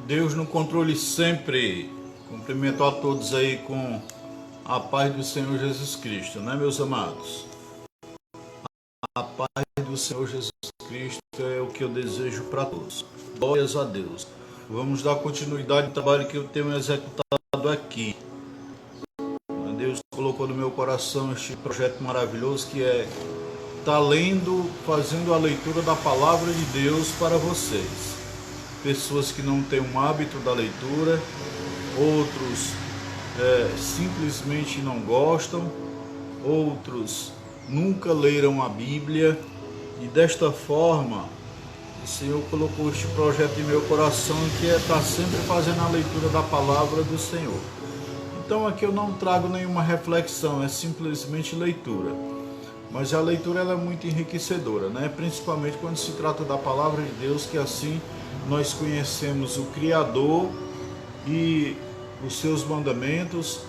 Deus no controle sempre. Cumprimento a todos aí com a paz do Senhor Jesus Cristo, né, meus amados? A paz do Senhor Jesus Cristo é o que eu desejo para todos. Glórias a Deus. Vamos dar continuidade ao trabalho que eu tenho executado aqui. Deus colocou no meu coração este projeto maravilhoso que é estar lendo, fazendo a leitura da palavra de Deus para vocês. Pessoas que não têm um hábito da leitura, outros simplesmente não gostam, outros nunca leram a Bíblia, e desta forma o Senhor colocou este projeto em meu coração, que é estar sempre fazendo a leitura da palavra do Senhor. Então aqui eu não trago nenhuma reflexão, é simplesmente leitura. Mas a leitura ela é muito enriquecedora, né? Principalmente quando se trata da palavra de Deus, que assim nós conhecemos o Criador e os seus mandamentos,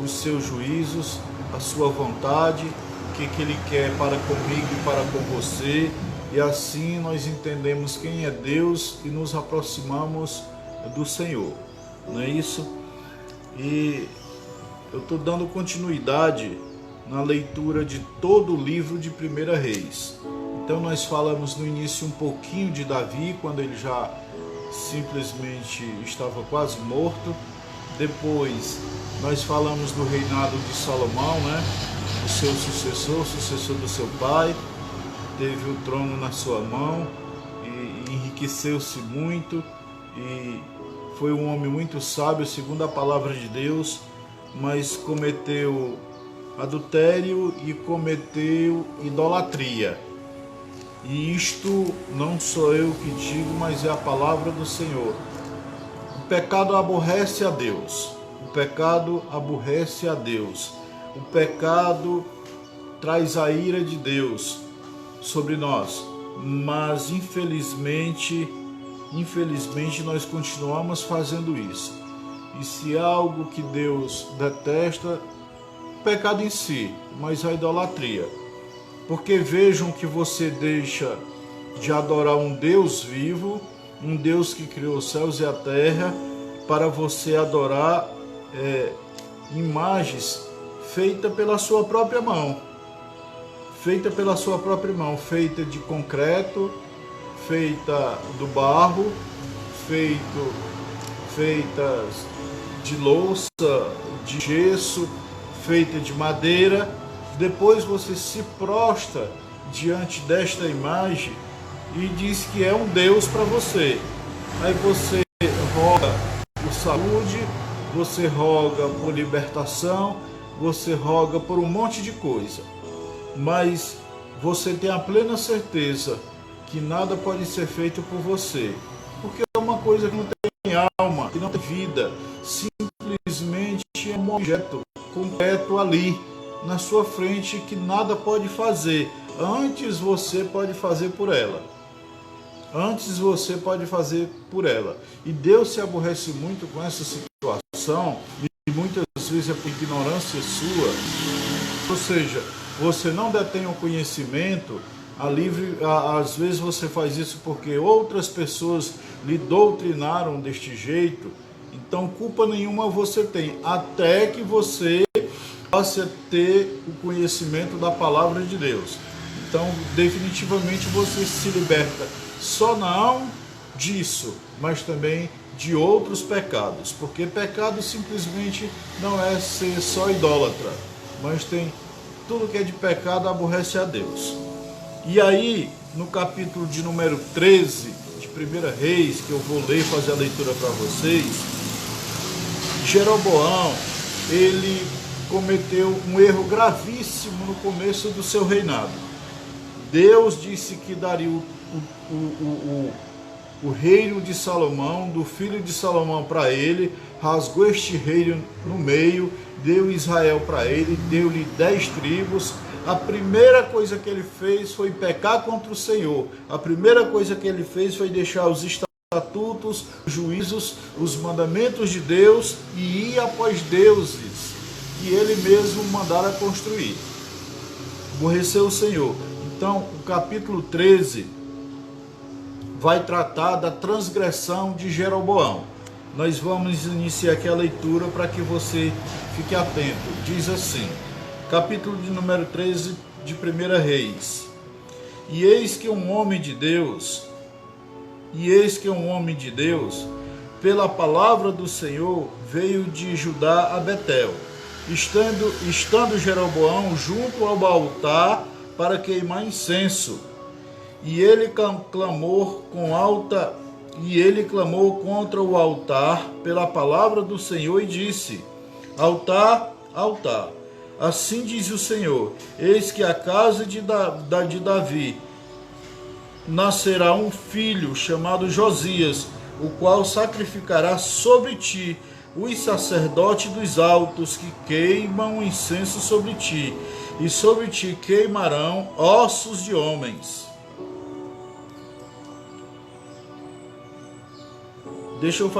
os seus juízos, a sua vontade, o que Ele quer para comigo e para com você. E assim nós entendemos quem é Deus e nos aproximamos do Senhor, não é isso? E eu estou dando continuidade na leitura de todo o livro de 1 Reis. Então nós falamos no início um pouquinho de Davi, quando ele já simplesmente estava quase morto. Depois nós falamos do reinado de Salomão, né? O seu sucessor do seu pai, teve o trono na sua mão e enriqueceu-se muito e foi um homem muito sábio, segundo a palavra de Deus, mas cometeu adultério e cometeu idolatria. E isto não sou eu que digo, mas é a palavra do Senhor. O pecado aborrece a Deus. O pecado aborrece a Deus. O pecado traz a ira de Deus sobre nós. Mas infelizmente nós continuamos fazendo isso. E se há algo que Deus detesta, o pecado em si, mas a idolatria. Porque vejam que você deixa de adorar um Deus vivo, um Deus que criou os céus e a terra, para você adorar imagens feitas pela sua própria mão. Feita de concreto, feita do barro, feitas de louça, de gesso, feita de madeira. Depois você se prostra diante desta imagem e diz que é um Deus para você. Aí você roga por saúde, você roga por libertação, você roga por um monte de coisa. Mas você tem a plena certeza que nada pode ser feito por você, porque é uma coisa que não tem alma, que não tem vida, simplesmente é um objeto concreto ali na sua frente que nada pode fazer. Antes você pode fazer por ela. E Deus se aborrece muito com essa situação, e muitas vezes é por ignorância sua. Ou seja, você não detém o conhecimento, às vezes você faz isso porque outras pessoas lhe doutrinaram deste jeito. Então culpa nenhuma você tem, até que você passe a ter o conhecimento da palavra de Deus. Então definitivamente você se liberta, só não disso, mas também de outros pecados, porque pecado simplesmente não é ser só idólatra, mas tem tudo que é de pecado aborrece a Deus. E aí, no capítulo de número 13 de 1 Reis, que eu vou ler e fazer a leitura para vocês, Jeroboão, ele cometeu um erro gravíssimo no começo do seu reinado. Deus disse que daria o reino de Salomão, do filho de Salomão para ele, rasgou este reino no meio, deu Israel para ele, deu-lhe 10 tribos. A primeira coisa que ele fez foi pecar contra o Senhor. A primeira coisa que ele fez foi deixar os estatutos, os juízos, os mandamentos de Deus e ir após deuses que ele mesmo mandara construir. Aborreceu o Senhor. Então, o capítulo 13 vai tratar da transgressão de Jeroboão. Nós vamos iniciar aqui a leitura para que você fique atento. Diz assim, capítulo de número 13 de 1 Reis. E eis que um homem de Deus, pela palavra do Senhor, veio de Judá a Betel, estando Jeroboão junto ao altar para queimar incenso. E ele clamou contra o altar pela palavra do Senhor e disse: Altar, altar, assim diz o Senhor, eis que a casa de Davi nascerá um filho chamado Josias, o qual sacrificará sobre ti os sacerdotes dos altos que queimam incenso sobre ti, e sobre ti queimarão ossos de homens. Deixa eu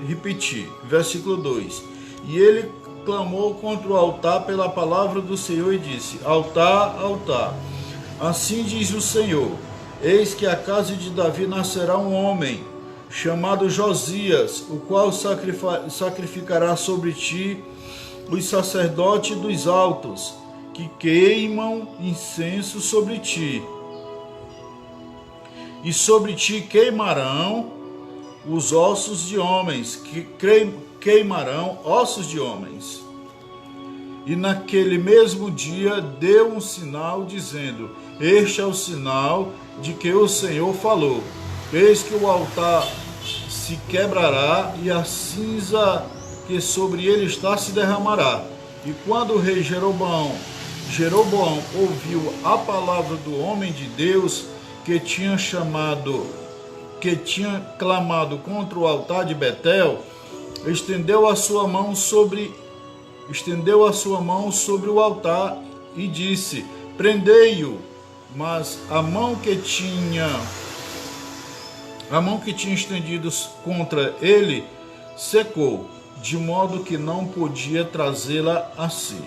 repetir, versículo 2. E ele clamou contra o altar pela palavra do Senhor e disse: Altar, altar, assim diz o Senhor, eis que a casa de Davi nascerá um homem, chamado Josias, o qual sacrificará sobre ti os sacerdotes dos altos, que queimam incenso sobre ti. E sobre ti queimarão os ossos de homens, que queimarão ossos de homens. E naquele mesmo dia deu um sinal, dizendo: Este é o sinal de que o Senhor falou. Eis que o altar se quebrará, e a cinza que sobre ele está se derramará. E quando o rei Jeroboão ouviu a palavra do homem de Deus, que tinha clamado contra o altar de Betel, estendeu a sua mão sobre o altar e disse: Prendei-o. Mas a mão que tinha estendido contra ele secou, de modo que não podia trazê-la a si.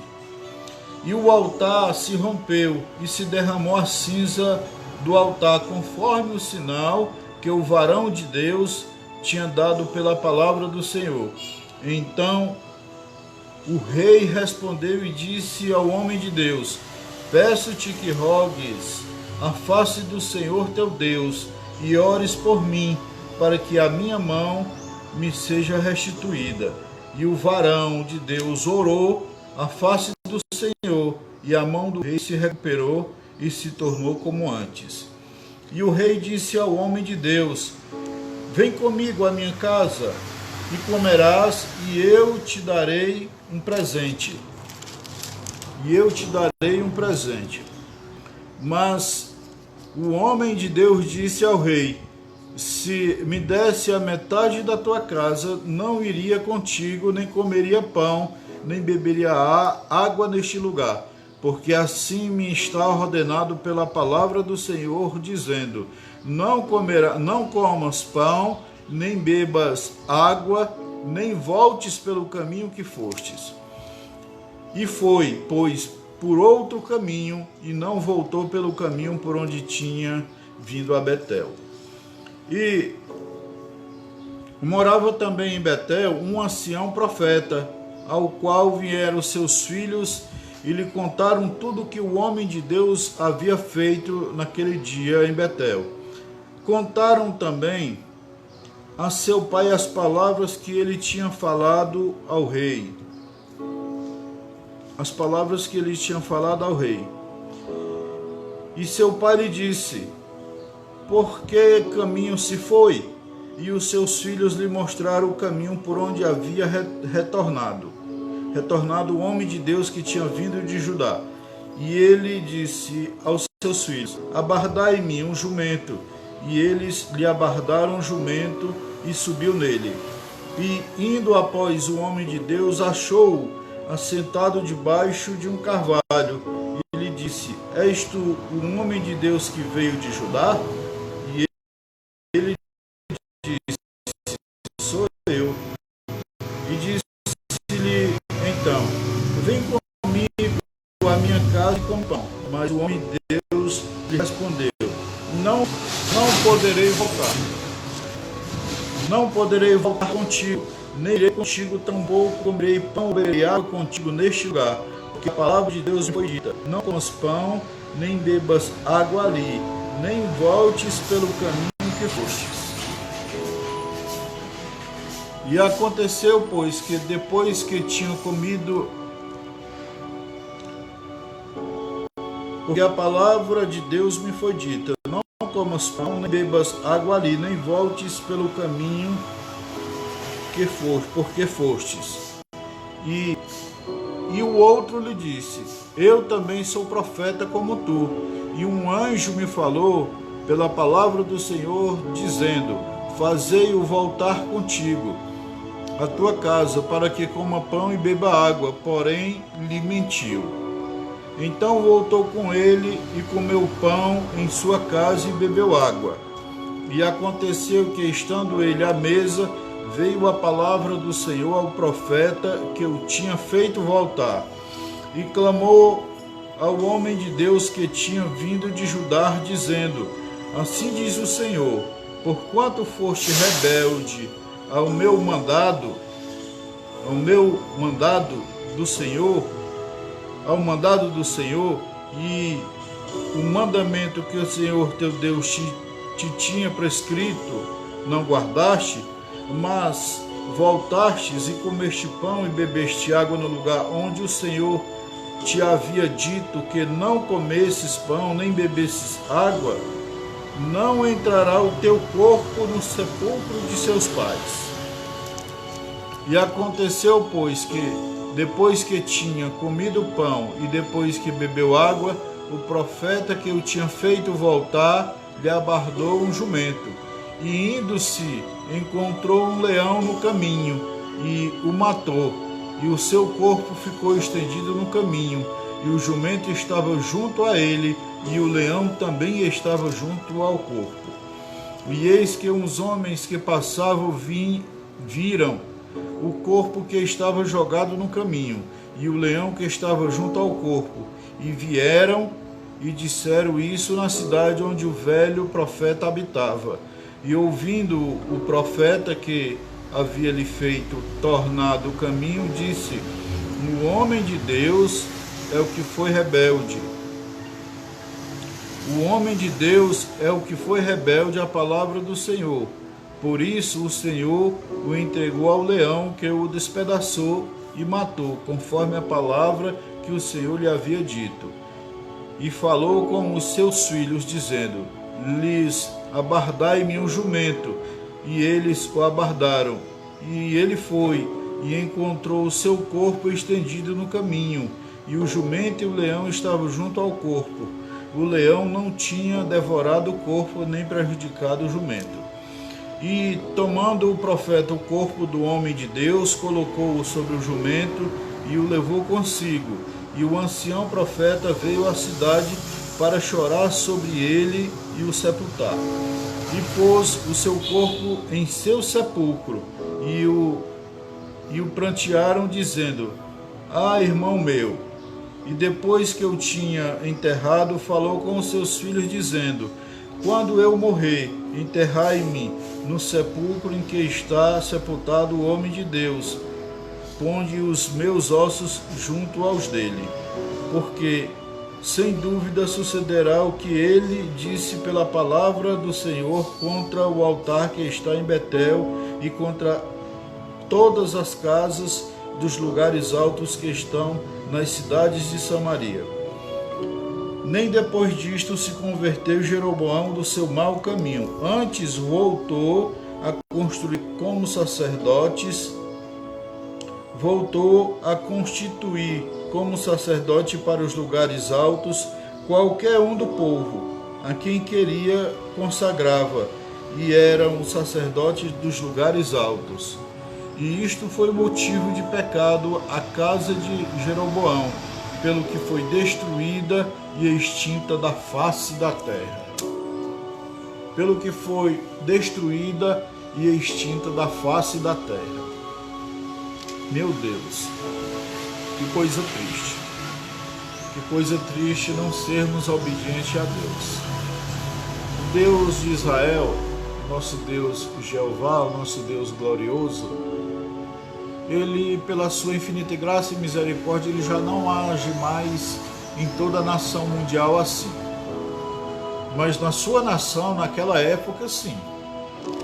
E o altar se rompeu e se derramou a cinza do altar, conforme o sinal que o varão de Deus tinha dado pela palavra do Senhor. Então o rei respondeu e disse ao homem de Deus: Peço-te que rogues a face do Senhor teu Deus e ores por mim, para que a minha mão me seja restituída. E o varão de Deus orou a face do Senhor, e a mão do rei se recuperou e se tornou como antes. E o rei disse ao homem de Deus: Vem comigo à minha casa, e comerás, e eu te darei um presente. Mas o homem de Deus disse ao rei: Se me desse a metade da tua casa, não iria contigo, nem comeria pão, nem beberia água neste lugar. Porque assim me está ordenado pela palavra do Senhor, dizendo: Não comas pão, nem bebas água, nem voltes pelo caminho que fostes. E foi, pois, por outro caminho, e não voltou pelo caminho por onde tinha vindo a Betel. E morava também em Betel um ancião profeta, ao qual vieram seus filhos e lhe contaram tudo o que o homem de Deus havia feito naquele dia em Betel. Contaram também a seu pai as palavras que ele tinha falado ao rei. E seu pai lhe disse: Por que caminho se foi? E os seus filhos lhe mostraram o caminho por onde havia retornado o homem de Deus que tinha vindo de Judá. E ele disse aos seus filhos: Abardai-me um jumento. E eles lhe abardaram um jumento e subiu nele. E indo após o homem de Deus, achou-o assentado debaixo de um carvalho. E lhe disse: És tu o homem de Deus que veio de Judá? E ele disse: Sou eu. E disse-lhe então: Vem comigo à minha casa e come pão. Mas o homem de Deus lhe respondeu: não poderei voltar. Não poderei voltar contigo, nem irei contigo tampouco comerei pão ou beberei água contigo neste lugar, porque a palavra de Deus me foi dita: não comas pão, nem bebas água ali, nem voltes pelo caminho que fostes. E aconteceu, pois, que depois que tinham comido, porque a palavra de Deus me foi dita: não comas pão, nem bebas água ali, nem voltes pelo caminho que porque fostes. E o outro lhe disse: eu também sou profeta como tu. E um anjo me falou pela palavra do Senhor, dizendo: fazei-o voltar contigo à tua casa, para que coma pão e beba água. Porém lhe mentiu. Então voltou com ele e comeu pão em sua casa e bebeu água. E aconteceu que, estando ele à mesa, veio a palavra do Senhor ao profeta que o tinha feito voltar, e clamou ao homem de Deus que tinha vindo de Judá, dizendo: assim diz o Senhor, porquanto foste rebelde ao mandado do Senhor, e o mandamento que o Senhor teu Deus te tinha prescrito, não guardaste, mas voltastes e comeste pão e bebeste água no lugar onde o Senhor te havia dito que não comesses pão nem bebesses água, não entrará o teu corpo no sepulcro de seus pais. E aconteceu, pois, que depois que tinha comido pão e depois que bebeu água, o profeta que o tinha feito voltar lhe abardou um jumento, e indo-se encontrou um leão no caminho e o matou, e o seu corpo ficou estendido no caminho, e o jumento estava junto a ele, e o leão também estava junto ao corpo. E eis que uns homens que passavam viram o corpo que estava jogado no caminho, e o leão que estava junto ao corpo, e vieram e disseram isso na cidade onde o velho profeta habitava. E ouvindo o profeta que havia lhe feito tornar do caminho, disse: o homem de Deus é o que foi rebelde. O homem de Deus é o que foi rebelde à palavra do Senhor. Por isso o Senhor o entregou ao leão, que o despedaçou e matou, conforme a palavra que o Senhor lhe havia dito. E falou com os seus filhos, dizendo: lhes abardai-me um jumento. E eles o abardaram. E ele foi e encontrou o seu corpo estendido no caminho, e o jumento e o leão estavam junto ao corpo. O leão não tinha devorado o corpo, nem prejudicado o jumento. E, tomando o profeta o corpo do homem de Deus, colocou-o sobre o jumento e o levou consigo. E o ancião profeta veio à cidade para chorar sobre ele e o sepultar. E pôs o seu corpo em seu sepulcro, e o prantearam, dizendo: ah, irmão meu. E depois que eu tinha enterrado, falou com os seus filhos, dizendo: quando eu morrer, enterrai-me no sepulcro em que está sepultado o homem de Deus, ponde os meus ossos junto aos dele, porque sem dúvida sucederá o que ele disse pela palavra do Senhor contra o altar que está em Betel e contra todas as casas dos lugares altos que estão nas cidades de Samaria. Nem depois disto se converteu Jeroboão do seu mau caminho. Antes voltou a construir como sacerdotes, voltou a constituir como sacerdote para os lugares altos qualquer um do povo, a quem queria consagrava, e eram os sacerdotes dos lugares altos. E isto foi motivo de pecado à casa de Jeroboão, pelo que foi destruída e extinta da face da terra. Pelo que foi destruída e extinta da face da terra. Meu Deus, que coisa triste. Que coisa triste não sermos obedientes a Deus. Deus de Israel, nosso Deus Jeová, o nosso Deus glorioso, Ele, pela sua infinita graça e misericórdia, Ele já não age mais em toda a nação mundial assim. Mas na sua nação, naquela época, sim.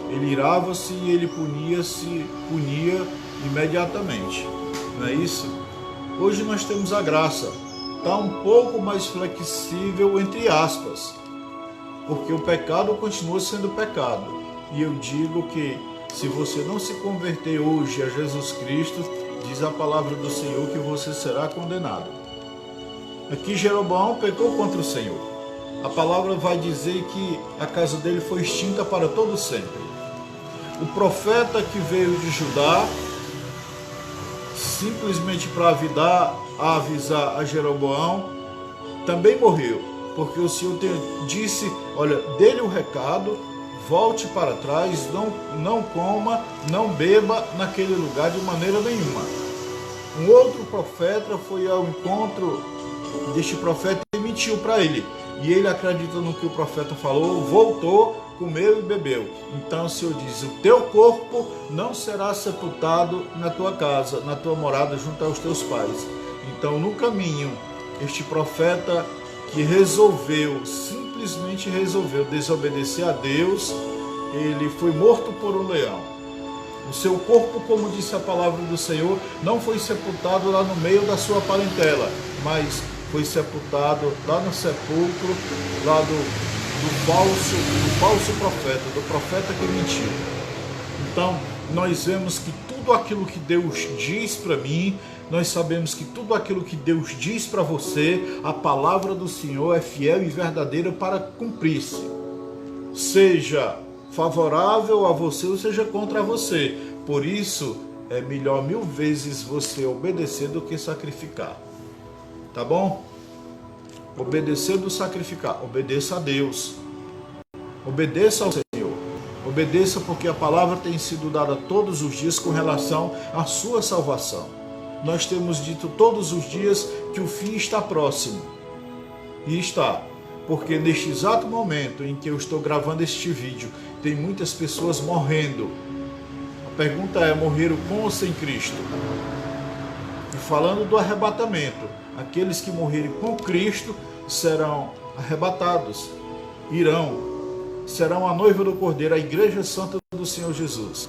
Ele irava-se e Ele punia imediatamente. Não é isso? Hoje nós temos a graça. Está um pouco mais flexível, entre aspas, porque o pecado continua sendo pecado. E eu digo que se você não se converter hoje a Jesus Cristo, diz a palavra do Senhor que você será condenado. Aqui Jeroboão pecou contra o Senhor. A palavra vai dizer que a casa dele foi extinta para todo sempre. O profeta que veio de Judá, simplesmente para avisar a Jeroboão, também morreu, porque o Senhor disse, olha, dê-lhe o recado, volte para trás, não coma, não beba naquele lugar de maneira nenhuma. Um outro profeta foi ao encontro deste profeta e mentiu para ele, e ele, acreditando no que o profeta falou, voltou, comeu e bebeu. Então o Senhor diz, o teu corpo não será sepultado na tua casa, na tua morada, junto aos teus pais. Então, no caminho, este profeta que simplesmente resolveu desobedecer a Deus, ele foi morto por um leão. O seu corpo, como disse a palavra do Senhor, não foi sepultado lá no meio da sua parentela, mas foi sepultado lá no sepulcro, lá do falso profeta, do profeta que mentiu. Então, nós vemos que tudo aquilo que Deus diz para mim, nós sabemos que tudo aquilo que Deus diz para você, a palavra do Senhor é fiel e verdadeira para cumprir-se. Seja favorável a você ou seja contra você. Por isso, é melhor 1000 vezes você obedecer do que sacrificar. Tá bom? Obedecer do sacrificar. Obedeça a Deus. Obedeça ao Senhor. Obedeça porque a palavra tem sido dada todos os dias com relação à sua salvação. Nós temos dito todos os dias que o fim está próximo. E está. Porque neste exato momento em que eu estou gravando este vídeo, tem muitas pessoas morrendo. A pergunta é, morreram com ou sem Cristo? E falando do arrebatamento, aqueles que morrerem com Cristo serão arrebatados, serão a noiva do Cordeiro, a igreja santa do Senhor Jesus.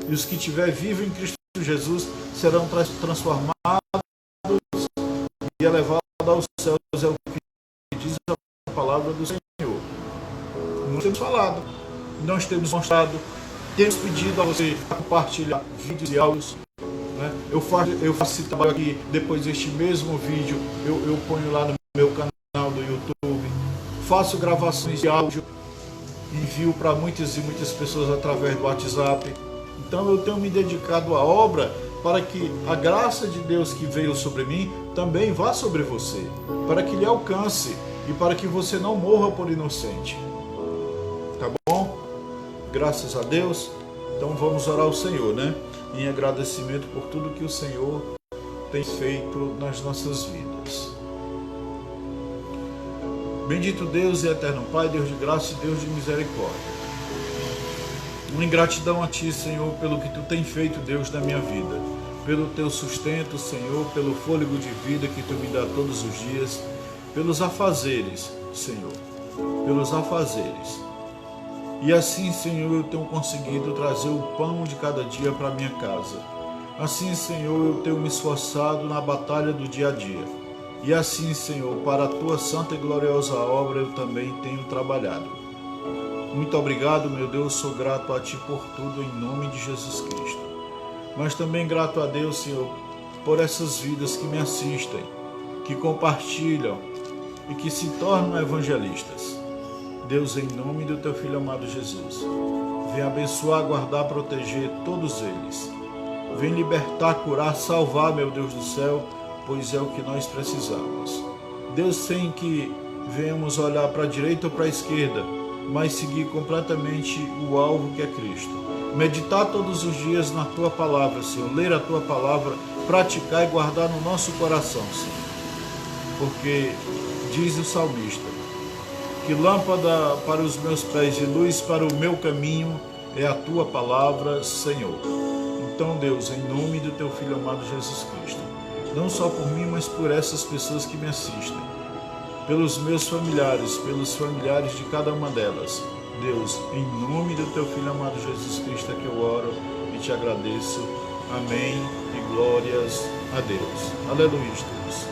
E os que estiverem vivos em Cristo Jesus serão transformados e elevados aos céus, é o que diz a palavra do Senhor. Nós temos falado, nós temos mostrado, temos pedido a você compartilhar vídeos e áudios. Eu faço esse trabalho aqui, depois deste mesmo vídeo eu ponho lá no meu canal do YouTube, faço gravações de áudio, envio para muitas e muitas pessoas através do WhatsApp. Então eu tenho me dedicado à obra para que a graça de Deus que veio sobre mim também vá sobre você, para que lhe alcance e para que você não morra por inocente. Tá bom? Graças a Deus. Então vamos orar ao Senhor, né? Em agradecimento por tudo que o Senhor tem feito nas nossas vidas. Bendito Deus e eterno Pai, Deus de graça e Deus de misericórdia. Uma ingratidão a Ti, Senhor, pelo que Tu tem feito, Deus, na minha vida. Pelo Teu sustento, Senhor, pelo fôlego de vida que Tu me dá todos os dias. Pelos afazeres, Senhor. Pelos afazeres. E assim, Senhor, eu tenho conseguido trazer o pão de cada dia para minha casa. Assim, Senhor, eu tenho me esforçado na batalha do dia a dia. E assim, Senhor, para a Tua santa e gloriosa obra eu também tenho trabalhado. Muito obrigado, meu Deus, sou grato a Ti por tudo, em nome de Jesus Cristo. Mas também grato a Deus, Senhor, por essas vidas que me assistem, que compartilham e que se tornam evangelistas. Deus, em nome do Teu Filho amado Jesus, vem abençoar, guardar, proteger todos eles. Vem libertar, curar, salvar, meu Deus do céu, pois é o que nós precisamos. Deus, sem que venhamos olhar para a direita ou para a esquerda, mas seguir completamente o alvo que é Cristo. Meditar todos os dias na Tua palavra, Senhor, ler a Tua palavra, praticar e guardar no nosso coração, Senhor. Porque diz o salmista, que lâmpada para os meus pés e luz para o meu caminho é a tua palavra, Senhor. Então, Deus, em nome do teu Filho amado Jesus Cristo, não só por mim, mas por essas pessoas que me assistem, pelos meus familiares, pelos familiares de cada uma delas, Deus, em nome do teu Filho amado Jesus Cristo é que eu oro e te agradeço. Amém e glórias a Deus. Aleluia, Deus.